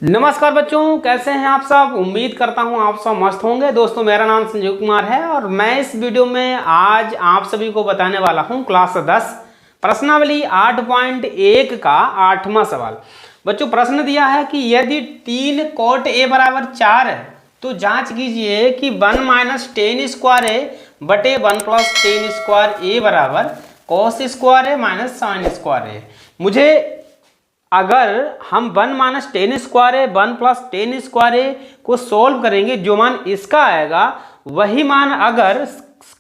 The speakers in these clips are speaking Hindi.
नमस्कार बच्चों, कैसे हैं आप सब। उम्मीद करता हूं आप सब मस्त होंगे। दोस्तों, मेरा नाम संजीव कुमार है और मैं इस वीडियो में आज आप सभी को बताने वाला हूं क्लास 10 प्रश्नावली 8.1 का 8वां सवाल। बच्चों, प्रश्न दिया है कि यदि 3 cot a बराबर 4 है तो जांच कीजिए कि 1 माइनस टेन स्क्वायर ए बटे 1 प्लस टेन स्क्वायर ए बराबर कॉस स्क्वायर ए माइनस साइन स्क्वायर ए। मुझे अगर हम 1 माइनस टेन स्क्वायर ए 1 प्लस टेन स्क्वायर ए को सोल्व करेंगे, जो मान इसका आएगा वही मान अगर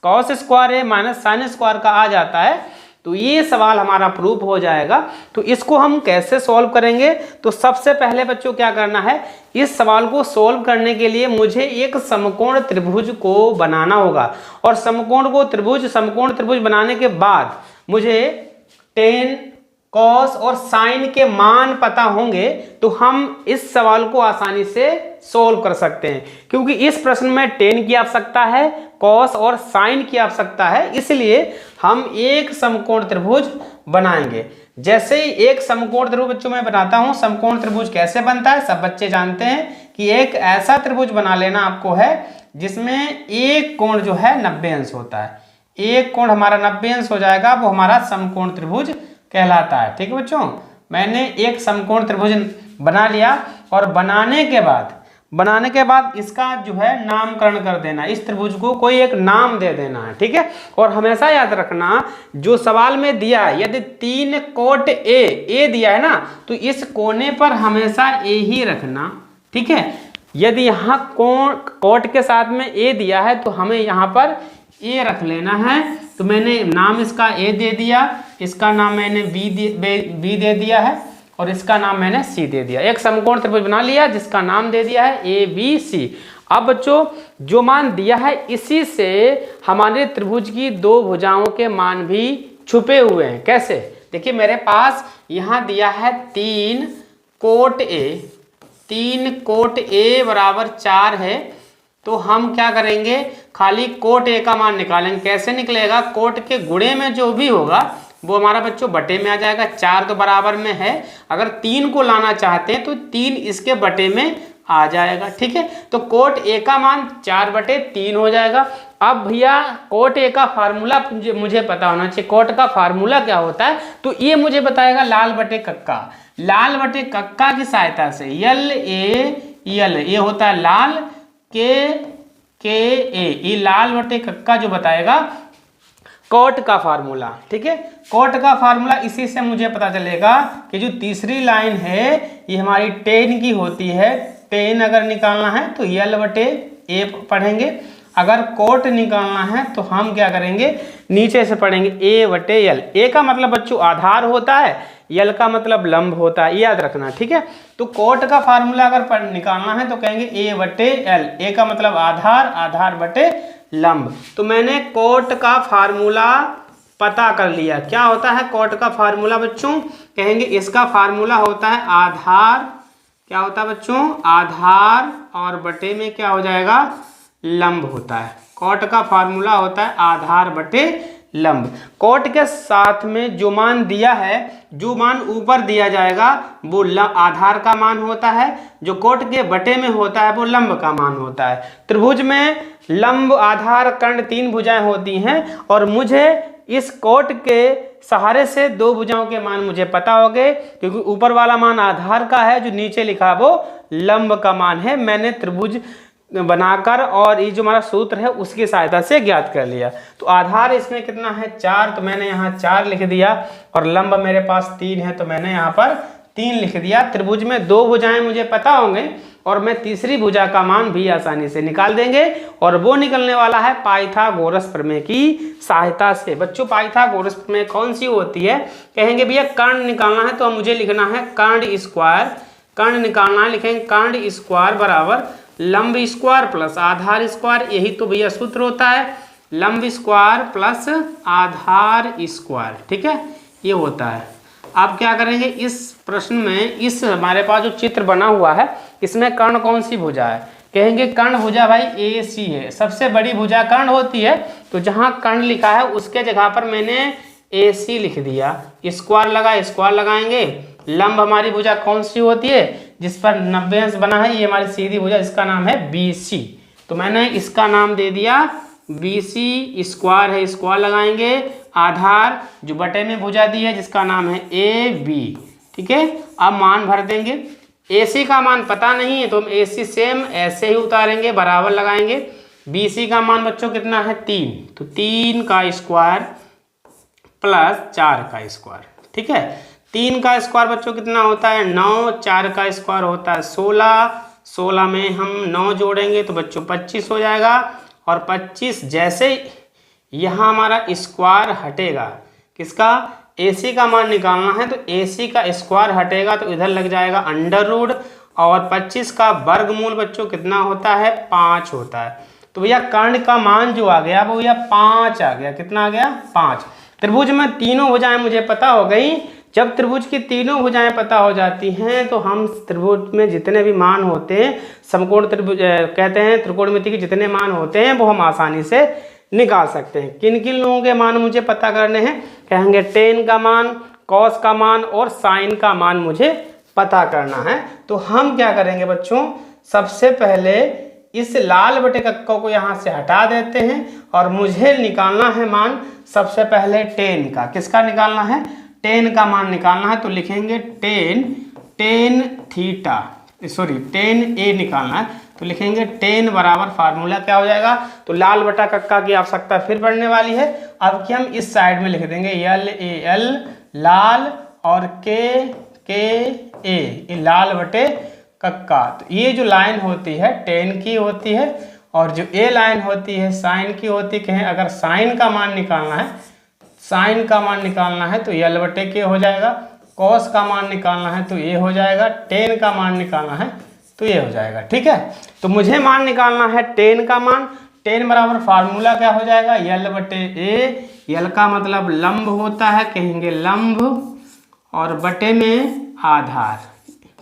कॉस स्क्वायर ए माइनस साइन स्क्वायर का आ जाता है तो ये सवाल हमारा प्रूफ हो जाएगा। तो इसको हम कैसे सोल्व करेंगे? तो सबसे पहले बच्चों क्या करना है, इस सवाल को सोल्व करने के लिए मुझे एक समकोण त्रिभुज को बनाना होगा और समकोण त्रिभुज बनाने के बाद मुझे टेन कॉस और साइन के मान पता होंगे तो हम इस सवाल को आसानी से सोल्व कर सकते हैं, क्योंकि इस प्रश्न में टेन की आवश्यकता है, कॉस और साइन की आवश्यकता है। इसलिए हम एक समकोण त्रिभुज बनाएंगे। जैसे ही एक समकोण त्रिभुज बच्चों मैं बनाता हूं, समकोण त्रिभुज कैसे बनता है सब बच्चे जानते हैं कि एक ऐसा त्रिभुज बना लेना आपको है जिसमें एक कोण जो है 90 अंश होता है। एक कोण हमारा 90 अंश हो जाएगा, वो हमारा समकोण त्रिभुज कहलाता है। ठीक है बच्चों, मैंने एक समकोण त्रिभुज बना लिया और बनाने के बाद इसका जो है नामकरण कर देना, इस त्रिभुज को कोई एक नाम दे देना है। ठीक है, और हमेशा याद रखना जो सवाल में दिया है, यदि 3 cot ए दिया है ना तो इस कोने पर हमेशा ए ही रखना। ठीक है, यदि यहाँ कोट के साथ में ए दिया है तो हमें यहाँ पर ए रख लेना है। तो मैंने नाम इसका ए दे दिया, इसका नाम मैंने बी दे दिया है और इसका नाम मैंने सी दे दिया। एक समकोण त्रिभुज बना लिया जिसका नाम दे दिया है ए बी सी। अब बच्चों, जो मान दिया है इसी से हमारे त्रिभुज की दो भुजाओं के मान भी छुपे हुए हैं। कैसे? देखिए, मेरे पास यहाँ दिया है 3 cot a बराबर 4 है। तो हम क्या करेंगे, खाली कोट ए का मान निकालेंगे। कैसे निकलेगा? कोट के गुणे में जो भी होगा वो हमारा बच्चों बटे में आ जाएगा। 4 तो बराबर में है, अगर 3 को लाना चाहते हैं तो 3 इसके बटे में आ जाएगा। ठीक है, तो कोट ए का मान 4/3 हो जाएगा। अब भैया कोट ए का फार्मूला मुझे पता होना चाहिए। कोट का फार्मूला क्या होता है तो ये मुझे बताएगा लाल बटे कक्का की सहायता से। यल ए होता है लाल, के ए, ये लाल बटे कक्का जो बताएगा कोट का फार्मूला। ठीक है, कोट का फार्मूला इसी से मुझे पता चलेगा कि जो तीसरी लाइन है ये हमारी 10 की होती है। 10 अगर निकालना है तो यल बटे ए पढ़ेंगे, अगर कोट निकालना है तो हम क्या करेंगे, नीचे से पढ़ेंगे ए बटे यल। ए का मतलब बच्चों आधार होता है, यल का मतलब लंब होता है, याद रखना। ठीक है, तो कोट का फार्मूला अगर निकालना है तो कहेंगे ए बटे एल। ए का मतलब आधार बटे लंब। तो मैंने कोट का फार्मूला पता कर लिया। क्या होता है कोट का फार्मूला बच्चों? कहेंगे इसका फार्मूला होता है आधार, क्या होता है बच्चों? आधार और बटे में क्या हो जाएगा? लंब होता है। कोट का फार्मूला होता है आधार बटे लंब। कोट के साथ में जो मान दिया है, जो मान ऊपर दिया जाएगा वो आधार का मान होता है, जो कोट के बटे में होता है वो लंब का मान होता है। त्रिभुज में लंब, आधार, कर्ण 3 भुजाएं होती हैं और मुझे इस कोट के सहारे से 2 भुजाओं के मान मुझे पता हो गए, क्योंकि ऊपर वाला मान आधार का है, जो नीचे लिखा वो लंब का मान है। मैंने त्रिभुज बनाकर और ये जो हमारा सूत्र है उसकी सहायता से ज्ञात कर लिया। तो आधार इसमें कितना है? 4, तो मैंने यहाँ 4 लिख दिया और लंब मेरे पास 3 है तो मैंने यहाँ पर 3 लिख दिया। त्रिभुज में 2 भुजाएं मुझे पता होंगे और मैं तीसरी भुजा का मान भी आसानी से निकाल देंगे और वो निकलने वाला है पाइथागोरस प्रमेय की सहायता से। बच्चों, पाइथागोरस प्रमेय कौन सी होती है? कहेंगे भैया कर्ण निकालना है तो मुझे लिखना है कर्ण स्क्वायर। कर्ण निकालना है, लिखेंगे कर्ण स्क्वायर बराबर लंब स्क्वायर प्लस आधार स्क्वायर। यही तो भैया सूत्र होता है, लंब स्क्वायर प्लस आधार स्क्वायर। ठीक है, ये होता है। अब क्या करेंगे, इस प्रश्न में इस हमारे पास जो चित्र बना हुआ है इसमें कर्ण कौन सी भुजा है? कहेंगे कर्ण भुजा भाई ए सी है। सबसे बड़ी भुजा कर्ण होती है, तो जहाँ कर्ण लिखा है उसके जगह पर मैंने ए सी लिख दिया। स्क्वायर लगाएंगे। लंब हमारी भुजा कौन सी होती है? जिस पर 90 अंश बना है, ये हमारी सीधी भुजा, इसका नाम है BC। तो मैंने इसका नाम दे दिया BC स्क्वायर है, स्क्वायर लगाएंगे, आधार जो बटे में भुजा दी है जिसका नाम है AB। ठीक है, अब मान भर देंगे। AC का मान पता नहीं है तो हम AC सेम ऐसे ही उतारेंगे, बराबर लगाएंगे। BC का मान बच्चों कितना है 3, तो 3 का स्क्वायर प्लस 4 का स्क्वायर। ठीक है, 3 का स्क्वायर बच्चों कितना होता है 9, 4 का स्क्वायर होता है 16, 16 में हम 9 जोड़ेंगे तो बच्चों 25 हो जाएगा। और 25 जैसे यहाँ हमारा स्क्वायर हटेगा, किसका, AC का मान निकालना है, तो AC का स्क्वायर हटेगा तो इधर लग जाएगा अंडर रूट, और 25 का वर्गमूल बच्चों कितना होता है 5 होता है। तो भैया कर्ण का मान जो आ गया वो भैया 5 आ गया। कितना आ गया 5। त्रिभुज में तीनों भुजाएं मुझे पता हो गई। जब त्रिभुज की तीनों भुजाएं पता हो जाती हैं तो हम त्रिभुज में जितने भी मान होते हैं, समकोण त्रिभुज कहते हैं, त्रिकोणमिति के जितने मान होते हैं वो हम आसानी से निकाल सकते हैं। किन किन लोगों के मान मुझे पता करने हैं, कहेंगे टेन का मान, कॉस का मान और साइन का मान मुझे पता करना है। तो हम क्या करेंगे बच्चों, सबसे पहले इस लाल बटे कक्का को यहाँ से हटा देते हैं और मुझे निकालना है मान सबसे पहले टेन का। किसका निकालना है, टेन का मान निकालना है। तो लिखेंगे टेन थीटा, सॉरी टेन ए निकालना है, तो लिखेंगे टेन बराबर फार्मूला क्या हो जाएगा, तो लाल बटा कक्का की आवश्यकता फिर पड़ने वाली है। अब कि हम इस साइड में लिख देंगे LAL लाल और KA लाल बटे कक्का। तो ये जो लाइन होती है टेन की होती है और जो ए लाइन होती है साइन की होती है। अगर साइन का मान निकालना है, साइन का मान निकालना है तो L बटे के हो जाएगा, कॉस का मान निकालना है तो ये हो जाएगा, टेन का मान निकालना है तो ये हो जाएगा। ठीक है, तो मुझे मान निकालना है टेन का मान। टेन बराबर फार्मूला क्या हो जाएगा, L बटे ए। L का मतलब लंब होता है, कहेंगे लंब, और बटे में आधार।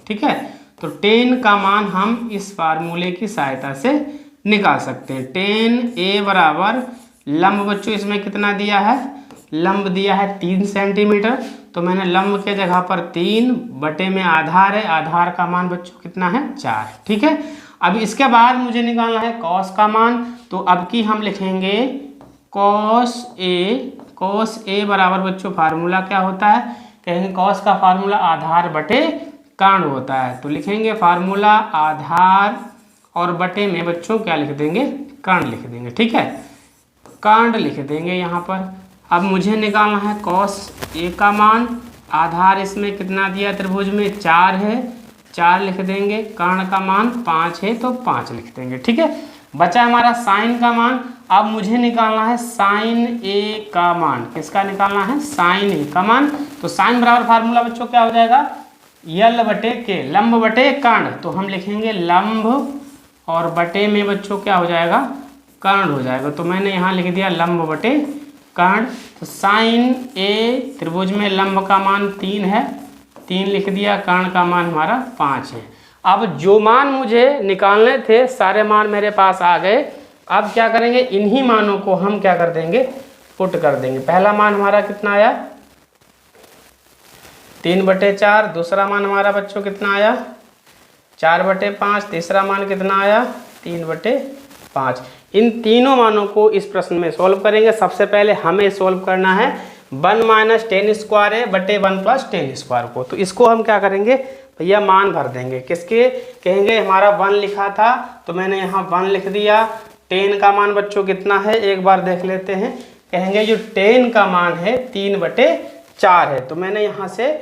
ठीक है, तो टेन का मान हम इस फार्मूले की सहायता से निकाल सकते हैं। टेन ए बराबर लंब बच्चों इसमें कितना दिया है, लंब दिया है 3 सेंटीमीटर, तो मैंने लंब के जगह पर 3 बटे में आधार है, आधार का मान बच्चों कितना है 4। ठीक है, अब इसके बाद मुझे निकालना है कॉस का मान। तो अब की हम लिखेंगे कॉस ए बराबर बच्चों फार्मूला क्या होता है, कहेंगे कॉस का फार्मूला आधार बटे कर्ण होता है। तो लिखेंगे फार्मूला आधार और बटे में बच्चों क्या लिख देंगे, कर्ण लिख देंगे। ठीक है, कर्ण लिख देंगे यहाँ पर। अब मुझे निकालना है कॉस ए का मान, आधार इसमें कितना दिया त्रिभुज में 4 है, 4 लिख देंगे, कर्ण का मान 5 है तो 5 लिख देंगे। ठीक है, बचा हमारा साइन का मान। अब मुझे निकालना है साइन ए का मान। किसका निकालना है, साइन ए का मान। तो साइन बराबर फार्मूला बच्चों क्या हो जाएगा, L बटे के, लंब बटे कर्ण, तो हम लिखेंगे लंब और बटे में बच्चों क्या हो जाएगा, कर्ण हो जाएगा। तो मैंने यहाँ लिख दिया लंब बटे कर्ण। तो साइन ए त्रिभुज में लंब का मान 3 है, 3 लिख दिया, कर्ण का मान हमारा 5 है। अब जो मान मुझे निकालने थे सारे मान मेरे पास आ गए। अब क्या करेंगे, इन्हीं मानों को हम क्या कर देंगे, पुट कर देंगे। पहला मान हमारा कितना आया 3 बटे 4, दूसरा मान हमारा बच्चों कितना आया 4 बटे 5, तीसरा मान कितना आया 3 बटे 5। इन तीनों मानों को इस प्रश्न में सॉल्व करेंगे। सबसे पहले हमें सॉल्व करना है 1 माइनस 10 स्क्वायर है बटे 1 प्लस 10 स्क्वायर को। तो इसको हम क्या करेंगे भैया, मान भर देंगे। किसके, कहेंगे हमारा 1 लिखा था तो मैंने यहाँ 1 लिख दिया। 10 का मान बच्चों कितना है एक बार देख लेते हैं, कहेंगे जो 10 का मान है 3 बटे 4 है, तो मैंने यहाँ से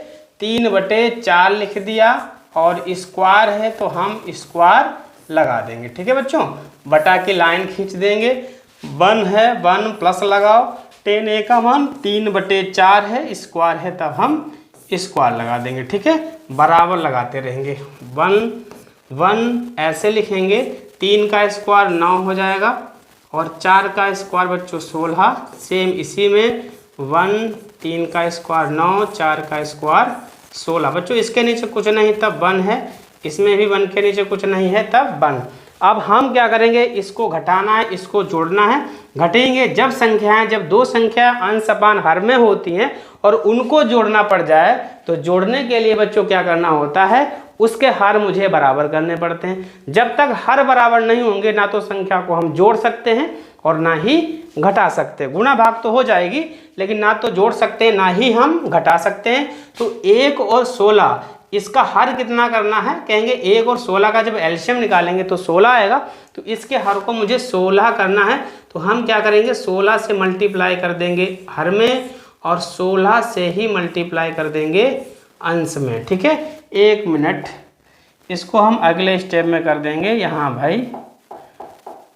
3 बटे 4 लिख दिया और स्क्वायर है तो हम स्क्वायर लगा देंगे। ठीक है बच्चों, बटा की लाइन खींच देंगे, 1 है 1 प्लस लगाओ, 10 ए का मान 3 बटे 4 है, स्क्वायर है तब हम स्क्वायर लगा देंगे। ठीक है, बराबर लगाते रहेंगे, 1 1 ऐसे लिखेंगे, 3 का स्क्वायर 9 हो जाएगा और 4 का स्क्वायर बच्चों 16, सेम इसी में 1 3 का स्क्वायर 9, 4 का स्क्वायर 16। बच्चों इसके नीचे कुछ नहीं तब 1 है, इसमें भी 1 के नीचे कुछ नहीं है तब 1। अब हम क्या करेंगे, इसको घटाना है, इसको जोड़ना है। घटेंगे जब संख्याएं, जब दो संख्या अंश अपान हर में होती हैं और उनको जोड़ना पड़ जाए, तो जोड़ने के लिए बच्चों क्या करना होता है, उसके हर मुझे बराबर करने पड़ते हैं। जब तक हर बराबर नहीं होंगे ना तो संख्या को हम जोड़ सकते हैं और ना ही घटा सकते हैं। गुणा भाग तो हो जाएगी लेकिन ना तो जोड़ सकते हैं ना ही हम घटा सकते हैं। तो 1 और 16 इसका हर कितना करना है, कहेंगे 1 और 16 का जब एलसीएम निकालेंगे तो 16 आएगा। तो इसके हर को मुझे 16 करना है, तो हम क्या करेंगे 16 से मल्टीप्लाई कर देंगे हर में और 16 से ही मल्टीप्लाई कर देंगे अंश में। ठीक है, 1 मिनट, इसको हम अगले स्टेप में कर देंगे। यहाँ भाई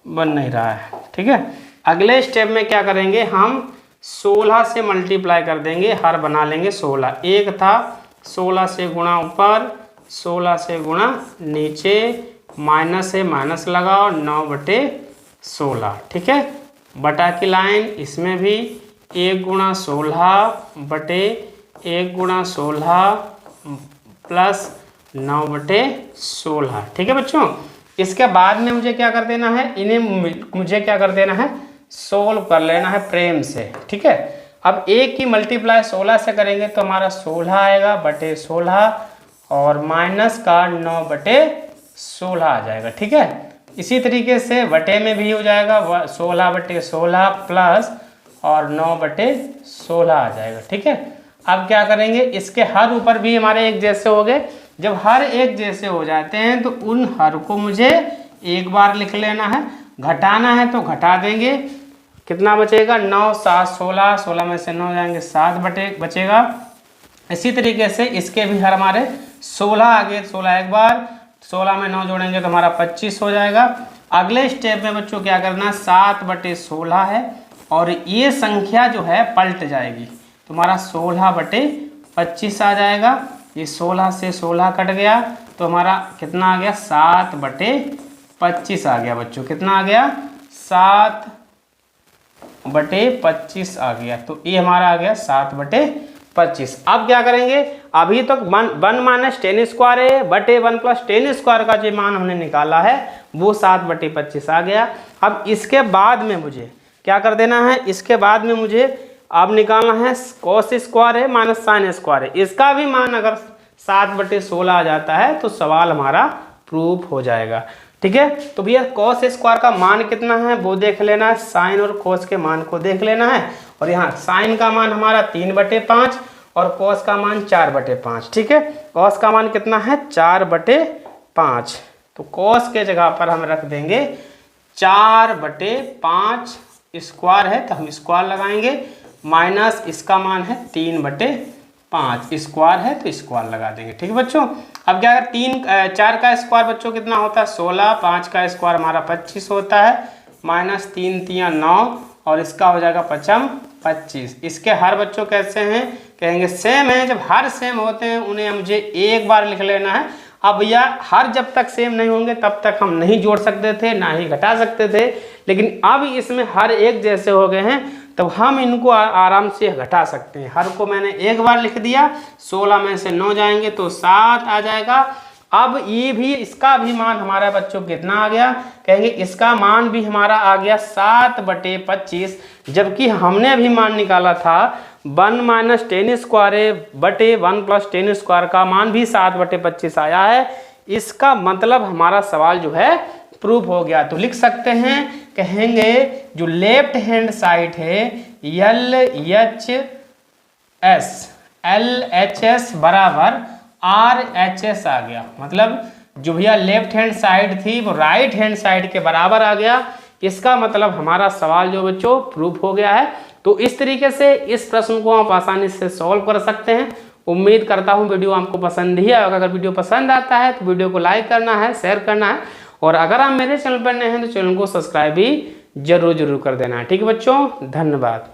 बन नहीं रहा है। ठीक है, अगले स्टेप में क्या करेंगे, हम 16 से मल्टीप्लाई कर देंगे, हर बना लेंगे 16। एक था 16 से गुणा ऊपर, 16 से गुणा नीचे, माइनस है माइनस लगाओ, 9/16। ठीक है, बटा की लाइन इसमें भी 1 गुणा 16 बटे 1 गुणा 16 प्लस 9/16। ठीक है बच्चों, इसके बाद में मुझे क्या कर देना है, इन्हें मुझे क्या कर देना है, सोल्व कर लेना है प्रेम से। ठीक है, अब 1 की मल्टीप्लाई 16 से करेंगे तो हमारा 16 आएगा बटे 16 और माइनस का 9/16 आ जाएगा। ठीक है, इसी तरीके से बटे में भी हो जाएगा 16/16 प्लस और 9/16 आ जाएगा। ठीक है, अब क्या करेंगे, इसके हर ऊपर भी हमारे एक जैसे हो गए। जब हर एक जैसे हो जाते हैं तो उन हर को मुझे एक बार लिख लेना है, घटाना है तो घटा देंगे। कितना बचेगा, 9 7 16, 16 में से 9 जाएंगे 7 बचेगा। इसी तरीके से इसके भी हर हमारे 16 आगे, 16 एक बार, 16 में 9 जोड़ेंगे तो हमारा 25 हो जाएगा। अगले स्टेप में बच्चों क्या करना, 7/16 है और ये संख्या जो है पलट जाएगी, तुम्हारा 16/25 आ जाएगा। ये 16 से 16 कट गया तो हमारा कितना आ गया, 7/25 आ गया बच्चों। कितना आ गया, 7/25 आ गया। तो ये हमारा आ गया 7/25। अब क्या करेंगे, अभी तक 1 माइनस 10 स्क्वायर है बटे 1 प्लस 10 स्क्वायर का जो मान हमने निकाला है वो 7/25 आ गया। अब इसके बाद में मुझे क्या कर देना है, इसके बाद में मुझे अब निकालना है कॉस स्क्वायर है माइनस साइन स्क्वायर है। इसका भी मान अगर 7/16 आ जाता है तो सवाल हमारा प्रूफ हो जाएगा। ठीक है, तो भैया कॉस स्क्वायर का मान कितना है वो देख लेना है, साइन और कॉस के मान को देख लेना है। और यहाँ साइन का मान हमारा 3/5 और कॉस का मान 4/5। ठीक है, कॉस का मान कितना है, 4/5। तो कॉस के जगह पर हम रख देंगे 4/5 स्क्वायर है तो हम स्क्वायर लगाएंगे, माइनस इसका मान है 3/5 स्क्वायर है तो स्क्वायर लगा देंगे। ठीक है बच्चों, अब क्या अगर 4 का स्क्वायर बच्चों कितना होता है 16, 5 का स्क्वायर हमारा 25 होता है, माइनस 3 3 9 और इसका हो जाएगा 5 25। इसके हर बच्चों कैसे हैं, कहेंगे सेम है। जब हर सेम होते हैं उन्हें मुझे एक बार लिख लेना है। अब भैया हर जब तक सेम नहीं होंगे तब तक हम नहीं जोड़ सकते थे ना ही घटा सकते थे, लेकिन अब इसमें हर एक जैसे हो गए हैं तब हम इनको आराम से घटा सकते हैं। हर को मैंने एक बार लिख दिया, 16 में से 9 जाएंगे तो 7 आ जाएगा। अब ये भी, इसका भी मान हमारा बच्चों कितना आ गया, कहेंगे इसका मान भी हमारा आ गया 7/25, जबकि हमने अभी मान निकाला था 1 माइनस 10 स्क्वायर बटे 1 प्लस 10 स्क्वायर का मान भी 7/25 आया है। इसका मतलब हमारा सवाल जो है प्रूफ हो गया। तो लिख सकते हैं, कहेंगे जो लेफ्ट हैंड साइड है LHS बराबर RHS आ गया। मतलब जो भैया लेफ्ट हैंड साइड थी वो राइट हैंड साइड के बराबर आ गया। इसका मतलब हमारा सवाल जो बच्चों प्रूफ हो गया है। तो इस तरीके से इस प्रश्न को आप आसानी से सॉल्व कर सकते हैं। उम्मीद करता हूँ वीडियो आपको पसंद ही आएगा। अगर वीडियो पसंद आता है तो वीडियो को लाइक करना है, शेयर करना है और अगर आप मेरे चैनल पर नए हैं तो चैनल को सब्सक्राइब भी जरूर कर देना है। ठीक है बच्चों, धन्यवाद।